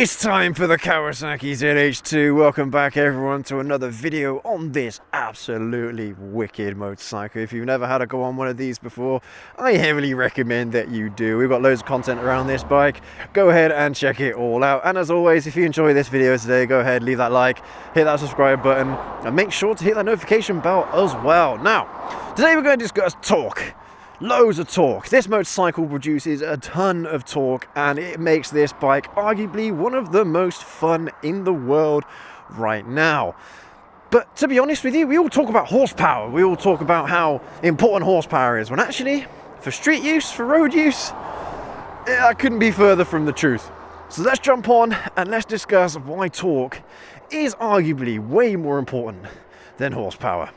It's time for the Kawasaki ZH2. Welcome back everyone to another video on this absolutely wicked motorcycle. If you've never had a go on one of these before, I heavily recommend that you do. We've got loads of content around this bike. Go ahead and check it all out. And as always, if you enjoy this video today, go ahead, leave that like, hit that subscribe button, and make sure to hit that notification bell as well. Now, today we're going to discuss torque. Loads of torque. This motorcycle produces a ton of torque and it makes this bike arguably one of the most fun in the world right now. But to be honest with you, we all talk about horsepower. We all talk about how important horsepower is, when actually, for street use, for road use, I couldn't be further from the truth. So let's jump on and let's discuss why torque is arguably way more important than horsepower.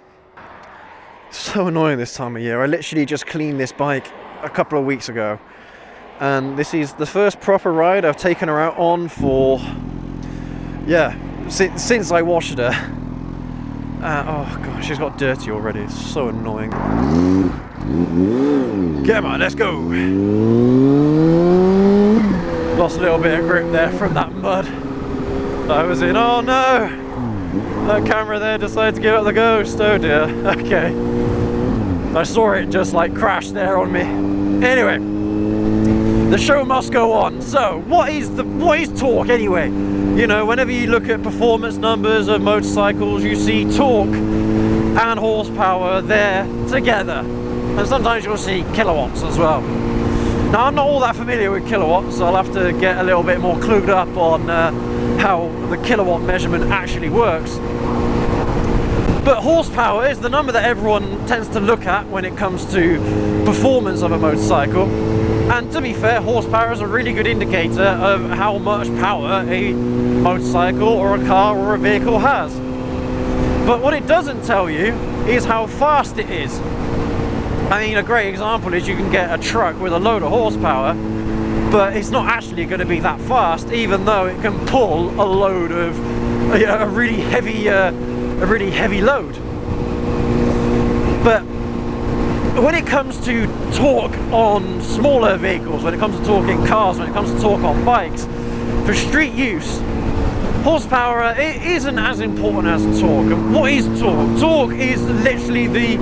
So annoying this time of year. I literally just cleaned this bike a couple of weeks ago, and this is the first proper ride I've taken her out on for, since I washed her. Oh gosh, she's got dirty already. It's so annoying. Come on, let's go. Lost a little bit of grip there from that mud I was in. Oh no! That camera there decided to give up the ghost. Oh dear. Okay. I saw it just like crash there on me. Anyway, the show must go on. So, what is torque anyway? You know, whenever you look at performance numbers of motorcycles, you see torque and horsepower there together. And sometimes you'll see kilowatts as well. Now, I'm not all that familiar with kilowatts, so I'll have to get a little bit more clued up on how the kilowatt measurement actually works. But horsepower is the number that everyone tends to look at when it comes to performance of a motorcycle. And to be fair, horsepower is a really good indicator of how much power a motorcycle or a car or a vehicle has. But what it doesn't tell you is how fast it is. I mean, a great example is you can get a truck with a load of horsepower, but it's not actually going to be that fast, even though it can pull a load of a really heavy load. But when it comes to torque on smaller vehicles, when it comes to torque in cars, when it comes to torque on bikes, for street use, horsepower isn't as important as torque. And what is torque? Torque is literally the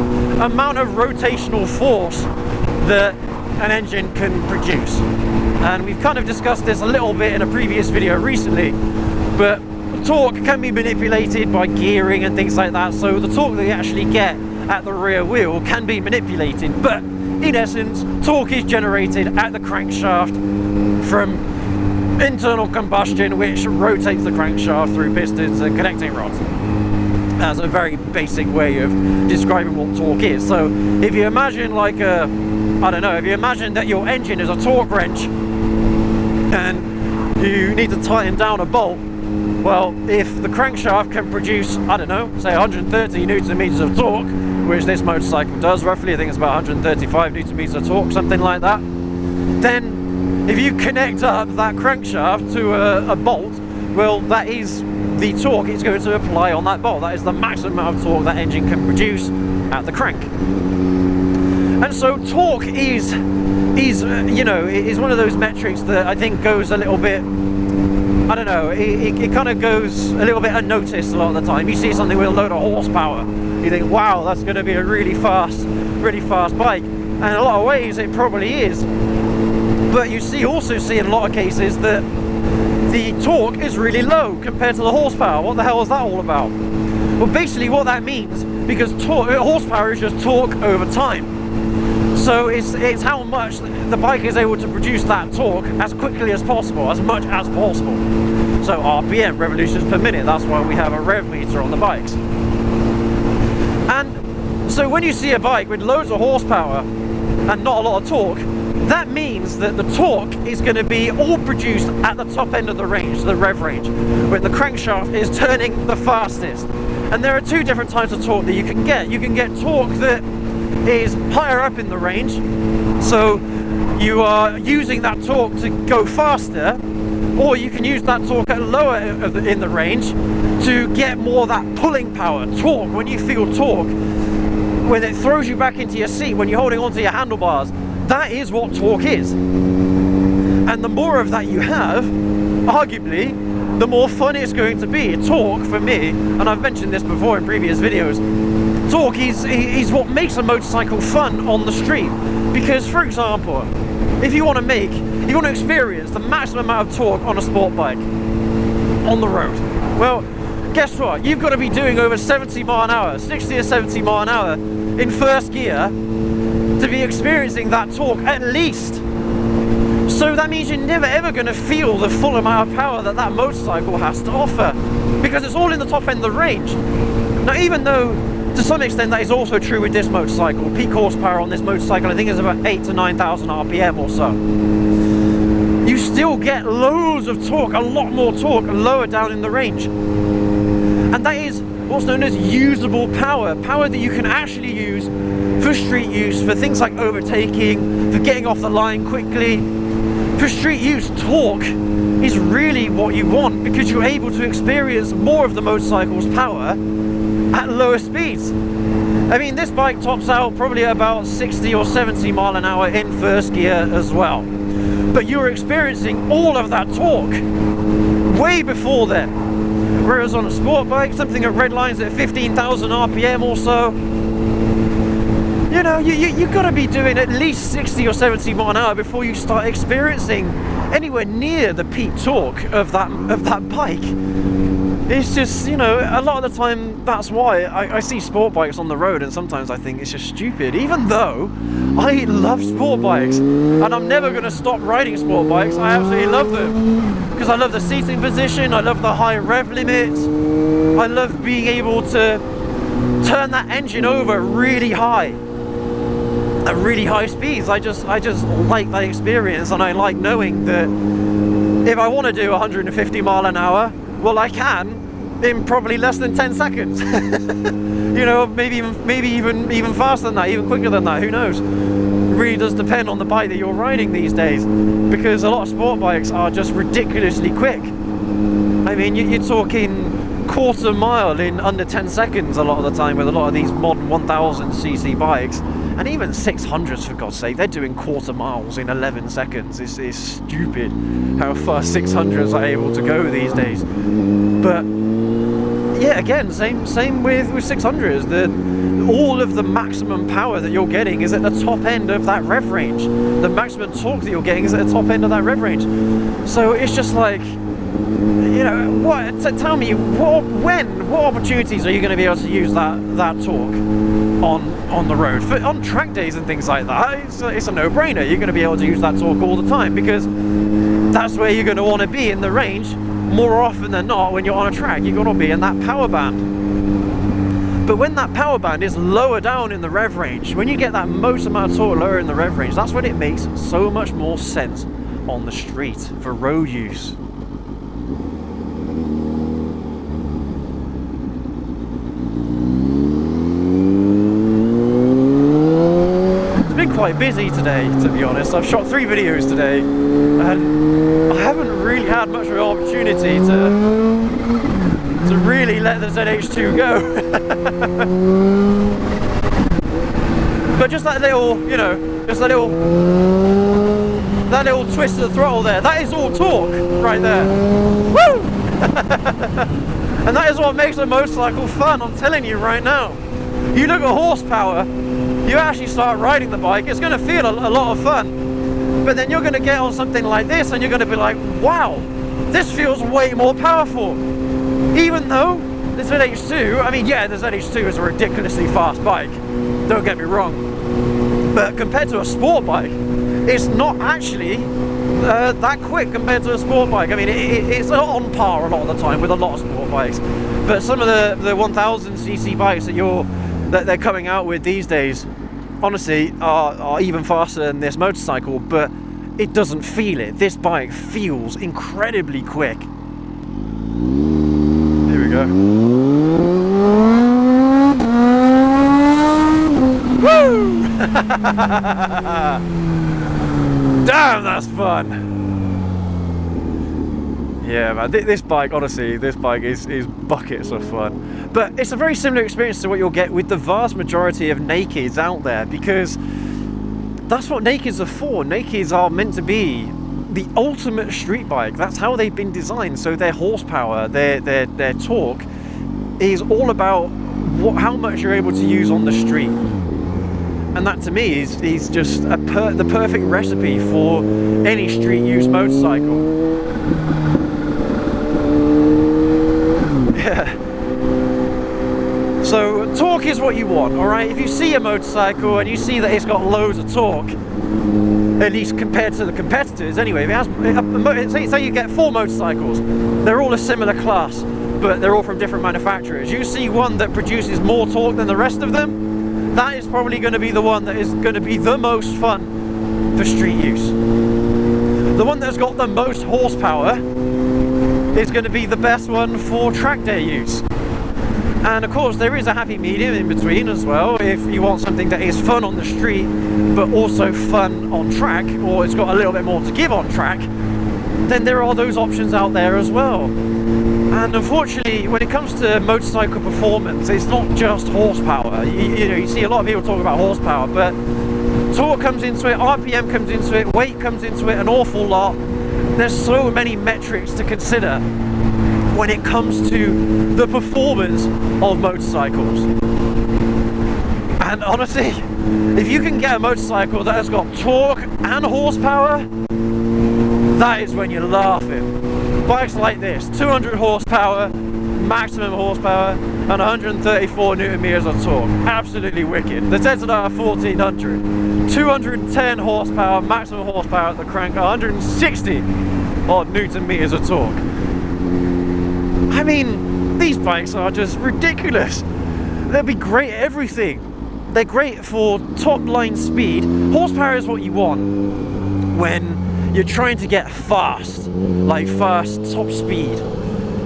amount of rotational force that an engine can produce. And we've kind of discussed this a little bit in a previous video recently, but torque can be manipulated by gearing and things like that. So the torque that you actually get at the rear wheel can be manipulated, but in essence, torque is generated at the crankshaft from internal combustion, which rotates the crankshaft through pistons and connecting rods. That's a very basic way of describing what torque is. So if you imagine like if you imagine that your engine is a torque wrench and you need to tighten down a bolt, well, if the crankshaft can produce, say 130 newton meters of torque, which this motorcycle does roughly, I think it's about 135 newton meters of torque, something like that, then if you connect up that crankshaft to a bolt, well, that is the torque it's going to apply on that bolt. That is the maximum amount of torque that engine can produce at the crank. And so torque is one of those metrics that I think goes a little bit, it kind of goes a little bit unnoticed a lot of the time. You see something with a load of horsepower, you think, wow, that's going to be a really fast bike. And in a lot of ways, it probably is. But you also see in a lot of cases that the torque is really low compared to the horsepower. What the hell is that all about? Well, basically what that means, because horsepower is just torque over time. So it's how much the bike is able to produce that torque as quickly as possible, as much as possible. So RPM, revolutions per minute, that's why we have a rev meter on the bikes. And so when you see a bike with loads of horsepower and not a lot of torque, that means that the torque is going to be all produced at the top end of the range, the rev range, when the crankshaft is turning the fastest. And there are two different types of torque that you can get. You can get torque that is higher up in the range, so you are using that torque to go faster, or you can use that torque at lower in the range to get more of that pulling power. Torque, when you feel torque, when it throws you back into your seat, when you're holding onto your handlebars, that is what torque is. And the more of that you have, arguably, the more fun it's going to be. Torque, for me, and I've mentioned this before in previous videos, torque is what makes a motorcycle fun on the street. Because, for example, if you want to experience the maximum amount of torque on a sport bike on the road, well, guess what? You've got to be doing over 70 mile an hour, 60 or 70 mile an hour in first gear to be experiencing that torque at least. So that means you're never ever going to feel the full amount of power that that motorcycle has to offer, because it's all in the top end of the range. Now, even though to some extent that is also true with this motorcycle, peak horsepower on this motorcycle I think is about 8,000 to 9,000 RPM or so, you still get loads of torque, a lot more torque lower down in the range. And that is what's known as usable power, power that you can actually use for street use, for things like overtaking, for getting off the line quickly. For street use, torque is really what you want, because you're able to experience more of the motorcycle's power at lower speeds. I mean, this bike tops out probably at about 60 or 70 mile an hour in first gear as well. But you're experiencing all of that torque way before then. Whereas on a sport bike, something at red lines at 15,000 RPM or so, you know, you've got to be doing at least 60 or 70 mile an hour before you start experiencing anywhere near the peak torque of that bike. It's just, you know, a lot of the time that's why I see sport bikes on the road, and sometimes I think it's just stupid, even though I love sport bikes and I'm never going to stop riding sport bikes. I absolutely love them because I love the seating position, I love the high rev limit, I love being able to turn that engine over really high at really high speeds. I just like that experience, and I like knowing that if I want to do 150 mile an hour, well, I can in probably less than 10 seconds. You know, maybe even faster than that, even quicker than that, who knows. It really does depend on the bike that you're riding these days, because a lot of sport bikes are just ridiculously quick. I mean, you're talking quarter mile in under 10 seconds a lot of the time with a lot of these modern 1000cc bikes. And even 600s, for God's sake, they're doing quarter miles in 11 seconds. It's stupid how fast 600s are able to go these days. But yeah, again, same with 600s. All of the maximum power that you're getting is at the top end of that rev range. The maximum torque that you're getting is at the top end of that rev range. So it's just like, you know, tell me, what opportunities are you going to be able to use that torque on the road? On track days and things like that, it's a no-brainer. You're going to be able to use that torque all the time, because that's where you're going to want to be in the range more often than not. When you're on a track, you've got to be in that power band. But when that power band is lower down in the rev range, when you get that most amount of torque lower in the rev range, that's when it makes so much more sense on the street for road use. Quite busy today, to be honest. I've shot 3 videos today and I haven't really had much of an opportunity to really let the ZH2 go. But just that little, you know, just that little twist of the throttle there, that is all torque right there. Woo! And that is what makes a motorcycle fun, I'm telling you right now. You look at horsepower, you actually start riding the bike, it's going to feel a lot of fun, but then you're going to get on something like this and you're going to be like, wow, this feels way more powerful. Even though the ZH2, I mean, yeah, the ZH2 is a ridiculously fast bike, don't get me wrong, but compared to a sport bike, it's not actually that quick compared to a sport bike. I mean, it's on par a lot of the time with a lot of sport bikes, but some of the 1000cc bikes that they're coming out with these days, honestly, are even faster than this motorcycle, but it doesn't feel it. This bike feels incredibly quick. Here we go. Woo! Damn, that's fun. Yeah, man, this bike, honestly, this bike is buckets of fun. But it's a very similar experience to what you'll get with the vast majority of nakeds out there, because that's what nakeds are for. Nakeds are meant to be the ultimate street bike. That's how they've been designed. So their horsepower, their torque is all about how much you're able to use on the street. And that to me is just the perfect recipe for any street use motorcycle. Yeah. So torque is what you want, alright? If you see a motorcycle and you see that it's got loads of torque, at least compared to the competitors, anyway, if it has, say you get 4 motorcycles, they're all a similar class, but they're all from different manufacturers. You see one that produces more torque than the rest of them, that is probably going to be the one that is going to be the most fun for street use. The one that's got the most horsepower is going to be the best one for track day use. And of course there is a happy medium in between as well. If you want something that is fun on the street but also fun on track, or it's got a little bit more to give on track, then there are those options out there as well. And unfortunately, when it comes to motorcycle performance, it's not just horsepower. You see a lot of people talk about horsepower, but torque comes into it, RPM comes into it, weight comes into it, an awful lot. There's so many metrics to consider when it comes to the performance of motorcycles. And honestly, if you can get a motorcycle that has got torque and horsepower, that is when you're laughing. Bikes like this, 200 horsepower, maximum horsepower, and 134 newton meters of torque. Absolutely wicked. The Tesla 1400, 210 horsepower, maximum horsepower at the crank, 160 odd newton meters of torque. I mean, these bikes are just ridiculous. They'll be great at everything. They're great for top line speed. Horsepower is what you want when you're trying to get fast, like fast top speed.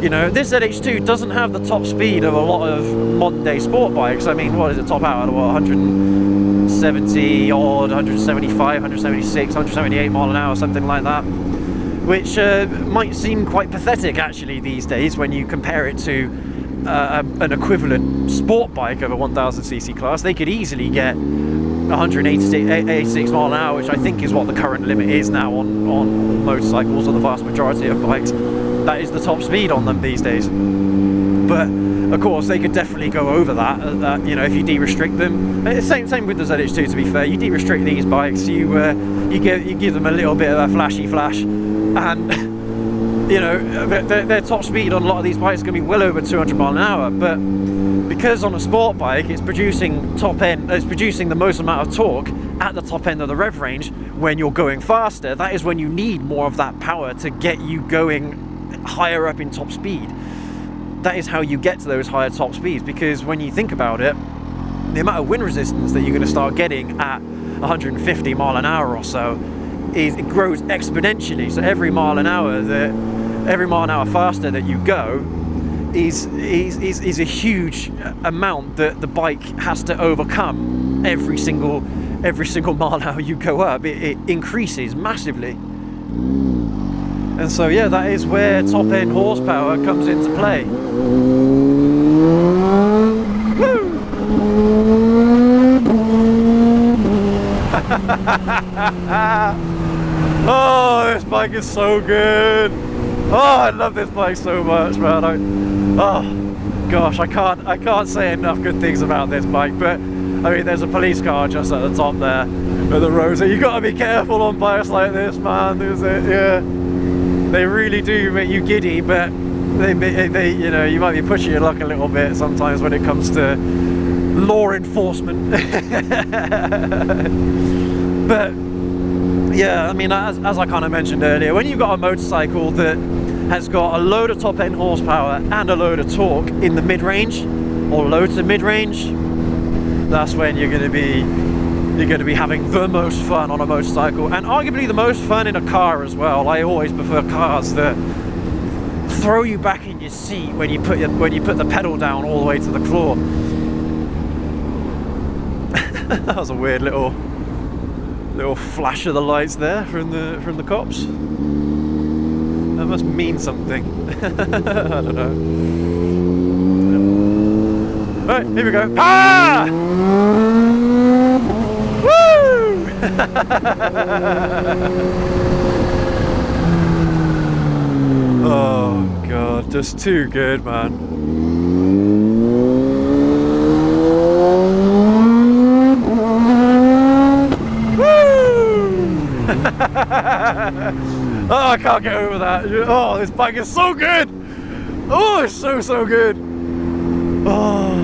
You know, this ZH2 doesn't have the top speed of a lot of modern day sport bikes. I mean, what is it, top out at what, 170 odd, 175, 176, 178 mile an hour, something like that. Which might seem quite pathetic actually these days when you compare it to an equivalent sport bike of a 1000cc class. They could easily get 186 mile an hour, which I think is what the current limit is now on motorcycles, or the vast majority of bikes. That is the top speed on them these days. But of course they could definitely go over that, you know, if you de-restrict them. Same with the ZH2, to be fair. You de-restrict these bikes, you give them a little bit of a flashy flash, and you know, their top speed on a lot of these bikes is going to be well over 200 mile an hour. But because on a sport bike it's producing it's producing the most amount of torque at the top end of the rev range, when you're going faster, that is when you need more of that power to get you going higher up in top speed. That is how you get to those higher top speeds, because when you think about it, the amount of wind resistance that you're going to start getting at 150 mile an hour or so it grows exponentially. So every mile an hour faster that you go is a huge amount that the bike has to overcome every single mile an hour you go up. It increases massively. And so yeah, that is where top end horsepower comes into play. Woo! Oh, this bike is so good. Oh, I love this bike so much, man. Oh gosh, I can't say enough good things about this bike. But I mean, there's a police car just at the top there with the road, so you got to be careful on bikes like this, man. Yeah, they really do make you giddy, but they you know, you might be pushing your luck a little bit sometimes when it comes to law enforcement. But yeah, I mean, as I kind of mentioned earlier, when you've got a motorcycle that has got a load of top end horsepower and a load of torque in the mid-range, or low to mid-range, that's when you're going to be having the most fun on a motorcycle, and arguably the most fun in a car as well. I always prefer cars that throw you back in your seat when you put the pedal down all the way to the floor. That was a weird little flash of the lights there from the cops. That must mean something. I don't know. Right, here we go. Ah! Woo! Oh god, just too good, man. Woo! Oh, I can't get over that. Oh, this bike is so good. Oh, it's so good. Oh,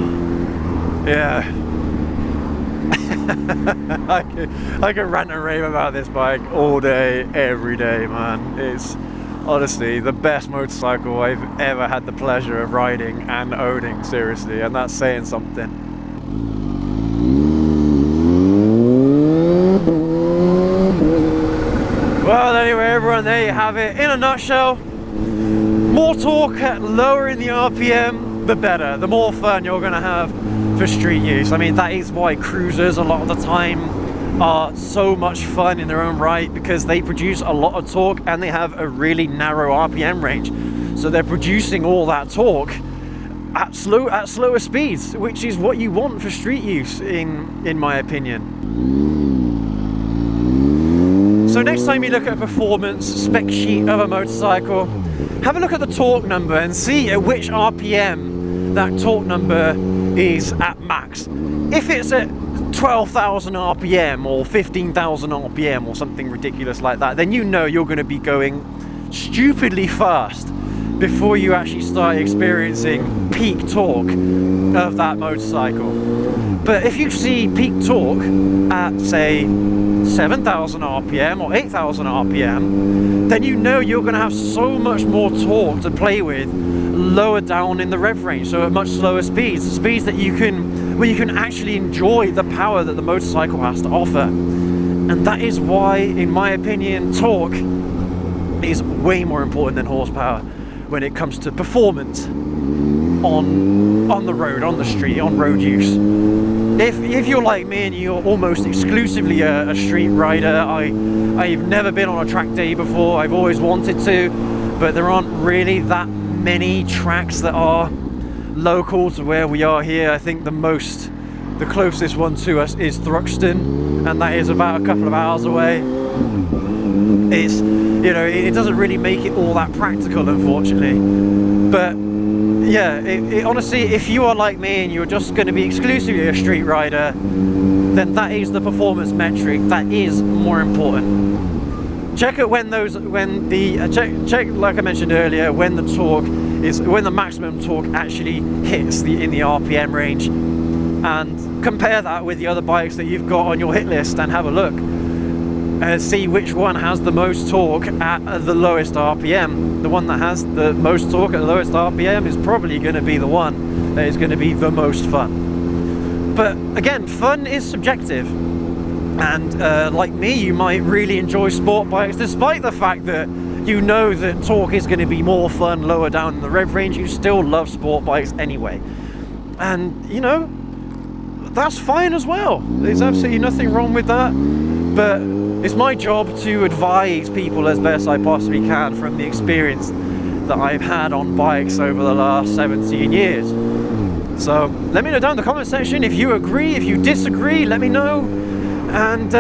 yeah. I can rant and rave about this bike all day, every day, man. It's honestly the best motorcycle I've ever had the pleasure of riding and owning, seriously, and that's saying something. Well, anyway, everyone, there you have it. In a nutshell, more torque at lowering the RPM, the better. The more fun you're going to have for street use. I mean, that is why cruisers a lot of the time are so much fun in their own right, because they produce a lot of torque and they have a really narrow RPM range. So they're producing all that torque at slower speeds, which is what you want for street use, in my opinion. So next time you look at a performance spec sheet of a motorcycle, have a look at the torque number and see at which RPM that torque number is at max. If it's at 12,000 RPM or 15,000 RPM or something ridiculous like that, then you know you're going to be going stupidly fast before you actually start experiencing peak torque of that motorcycle. But if you see peak torque at, say, 7,000 RPM or 8,000 RPM, then you know you're going to have so much more torque to play with lower down in the rev range, so at much slower speeds that you can, where you can actually enjoy the power that the motorcycle has to offer. And that is why, in my opinion, torque is way more important than horsepower when it comes to performance on the road, on the street, on road use. If you're like me and you're almost exclusively a street rider, I've never been on a track day before. I've always wanted to, but there aren't really that many tracks that are local to where we are here. I think the closest one to us is Thruxton, and that is about a couple of hours away. It's, you know, it doesn't really make it all that practical, unfortunately. But yeah, honestly, if you are like me and you're just going to be exclusively a street rider, then that is the performance metric that is more important. Check it check, like I mentioned earlier, when the maximum torque actually hits in the RPM range, and compare that with the other bikes that you've got on your hit list and have a look. See which one has the most torque at the lowest RPM. The one that has the most torque at the lowest RPM is probably going to be the one that is going to be the most fun. But again, fun is subjective. And like me, you might really enjoy sport bikes, despite the fact that you know that torque is going to be more fun lower down in the rev range. You still love sport bikes anyway. And, you know, that's fine as well. There's absolutely nothing wrong with that. But it's my job to advise people as best I possibly can from the experience that I've had on bikes over the last 17 years. So let me know down in the comment section if you agree, if you disagree, let me know. And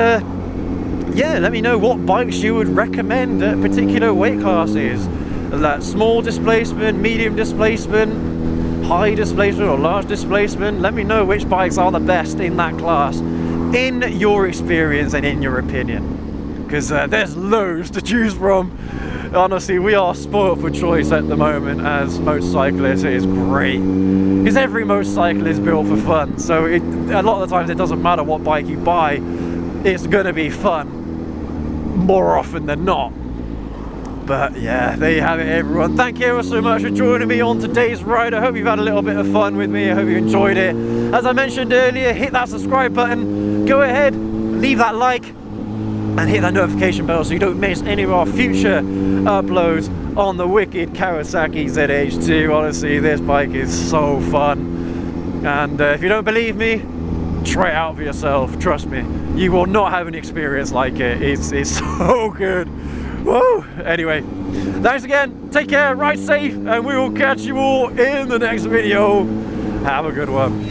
yeah, let me know what bikes you would recommend at particular weight classes. That small displacement, medium displacement, high displacement or large displacement. Let me know which bikes are the best in that class, in your experience and in your opinion, because there's loads to choose from. Honestly, we are spoiled for choice at the moment as motorcyclists. It is great because every motorcycle is built for fun, so a lot of the times it doesn't matter what bike you buy, it's going to be fun more often than not. But yeah, there you have it, everyone. Thank you ever so much for joining me on today's ride. I hope you've had a little bit of fun with me. I hope you enjoyed it. As I mentioned earlier, hit that subscribe button, go ahead, leave that like, and hit that notification bell so you don't miss any of our future uploads on the wicked Kawasaki ZH2. Honestly, this bike is so fun. And if you don't believe me, try it out for yourself. Trust me, you will not have an experience like it. It's so good. Whoa! Anyway, thanks again, take care, ride safe, and we will catch you all in the next video. Have a good one.